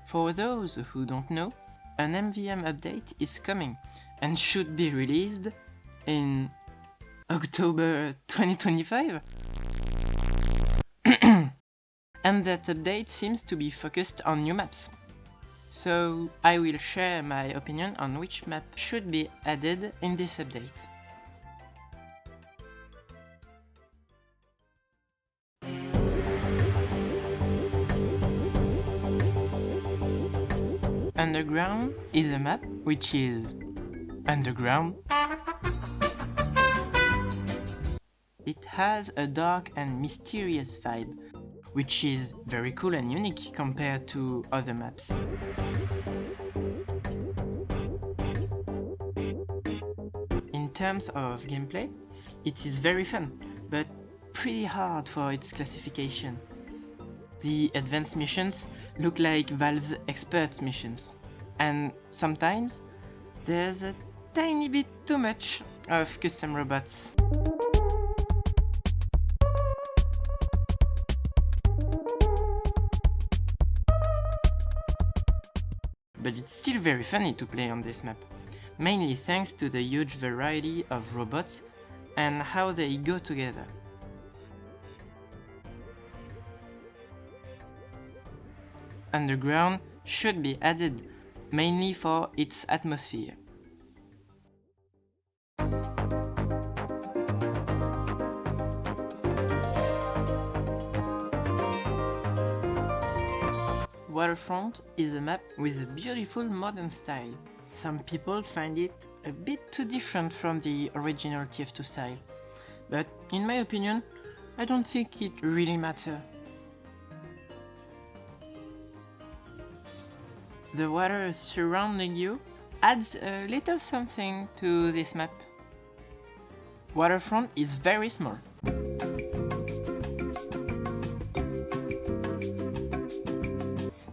For those who don't know, an MvM update is coming and should be released in October 2025. And that update seems to be focused on new maps. So I will share my opinion on which map should be added in this update. Underground is a map which is underground. It has a dark and mysterious vibe, which is very cool and unique compared to other maps. In terms of gameplay, it is very fun, but pretty hard for its classification. The advanced missions look like Valve's expert missions, and sometimes there's a tiny bit too much of custom robots. But it's still very funny to play on this map, mainly thanks to the huge variety of robots and how they go together. Underground should be added, mainly for its atmosphere. Waterfront is a map with a beautiful modern style. Some people find it a bit too different from the original TF2 style, but in my opinion, I don't think it really matters. The water surrounding you adds a little something to this map. Waterfront is very small.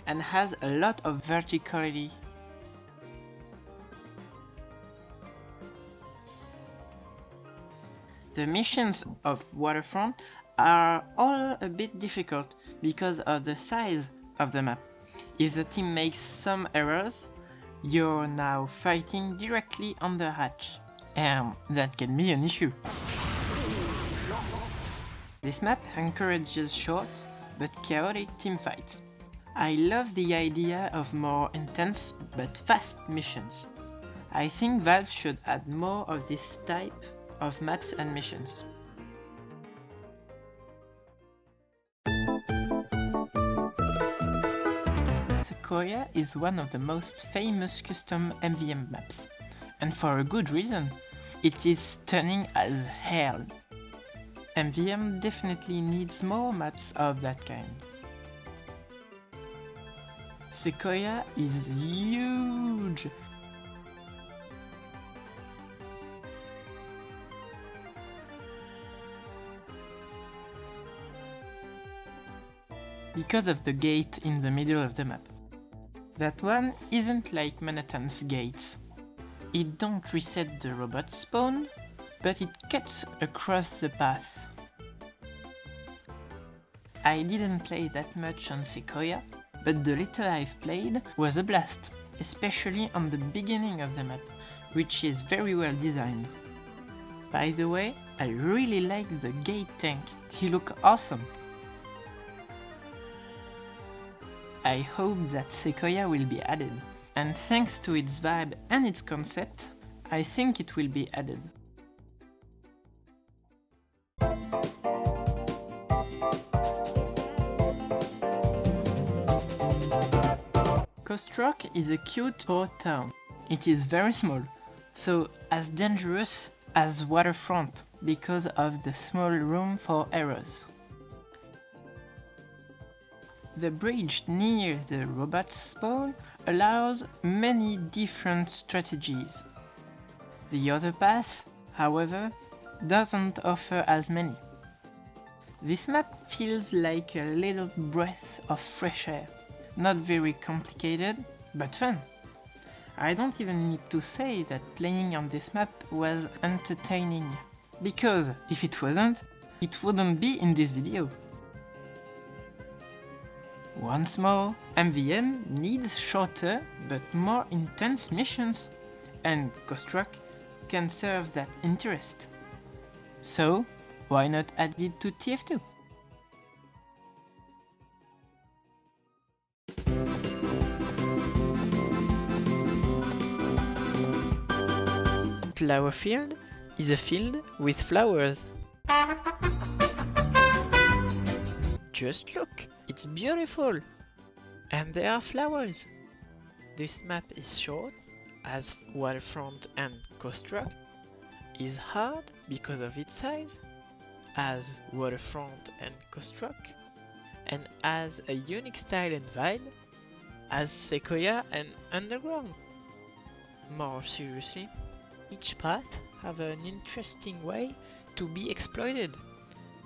And has a lot of verticality. The missions of Waterfront are all a bit difficult because of the size of the map. If the team makes some errors, you're now fighting directly on the hatch, and that can be an issue. This map encourages short but chaotic teamfights. I love the idea of more intense but fast missions. I think Valve should add more of this type of maps and missions. Seoa is one of the most famous custom MvM maps, and for a good reason. It is stunning as hell. MvM definitely needs more maps of that kind. Seoa is huge! Because of the gate in the middle of the map. That one isn't like Manhattan's gates. It don't reset the robot spawn, but it cuts across the path. I didn't play that much on Seoa, but the little I've played was a blast, especially on the beginning of the map, which is very well designed. By the way, I really like the gate tank, he looks awesome. I hope that Seoa will be added, and thanks to its vibe and its concept, I think it will be added. Coast Rock is a cute port town. It is very small, so as dangerous as Waterfront because of the small room for errors. The bridge near the robot spawn allows many different strategies. The other path, however, doesn't offer as many. This map feels like a little breath of fresh air. Not very complicated, but fun. I don't even need to say that playing on this map was entertaining, because if it wasn't, it wouldn't be in this video. Once more, MvM needs shorter but more intense missions, and Ghost Rock can serve that interest. So, why not add it to TF2? Flowerfield is a field with flowers. Just look, it's beautiful! And there are flowers! This map is short, as Waterfront and Ghost Rock, is hard because of its size, as Waterfront and Ghost Rock, and has a unique style and vibe, as Seoa and Underground. More seriously, each path have an interesting way to be exploited,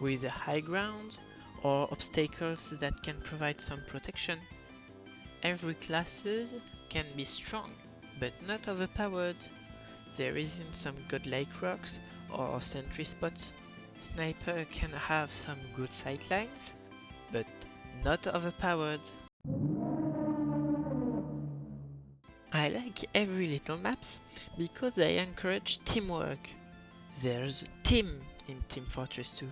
with high grounds or obstacles that can provide some protection. Every classes can be strong, but not overpowered. There isn't some godlike rocks or sentry spots. Sniper can have some good sightlines, but not overpowered. I like every little maps because they encourage teamwork. There's a team in Team Fortress 2.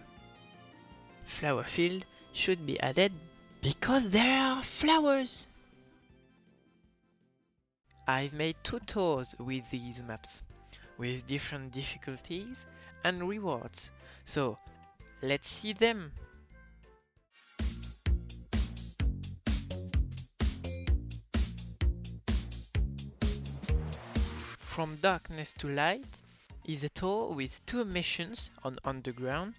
Flowerfield should be added because there are flowers! I've made 2 tours with these maps, with different difficulties and rewards, so let's see them! From Darkness to Light is a tour with 2 missions on Underground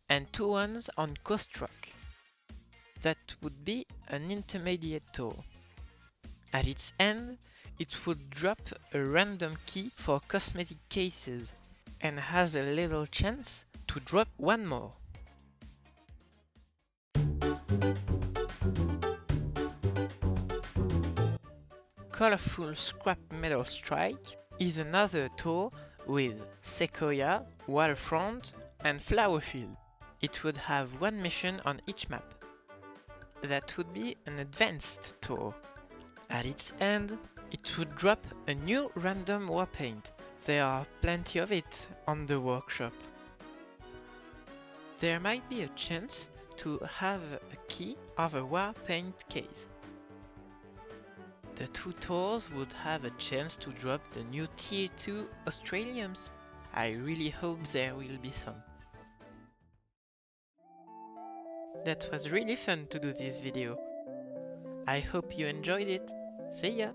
and 2 ones on Ghost Rock. That would be an intermediate tour. At its end, it would drop a random key for cosmetic cases and has a little chance to drop 1 more. Colorful Scrap Metal Strike is another tour with Seoa, Waterfront and Flowerfield. It would have 1 mission on each map. That would be an advanced tour. At its end, it would drop a new random war paint. There are plenty of it on the workshop. There might be a chance to have a key of a war paint case. The 2 tours would have a chance to drop the new Tier 2 Australians. I really hope there will be some. That was really fun to do this video. I hope you enjoyed it. See ya!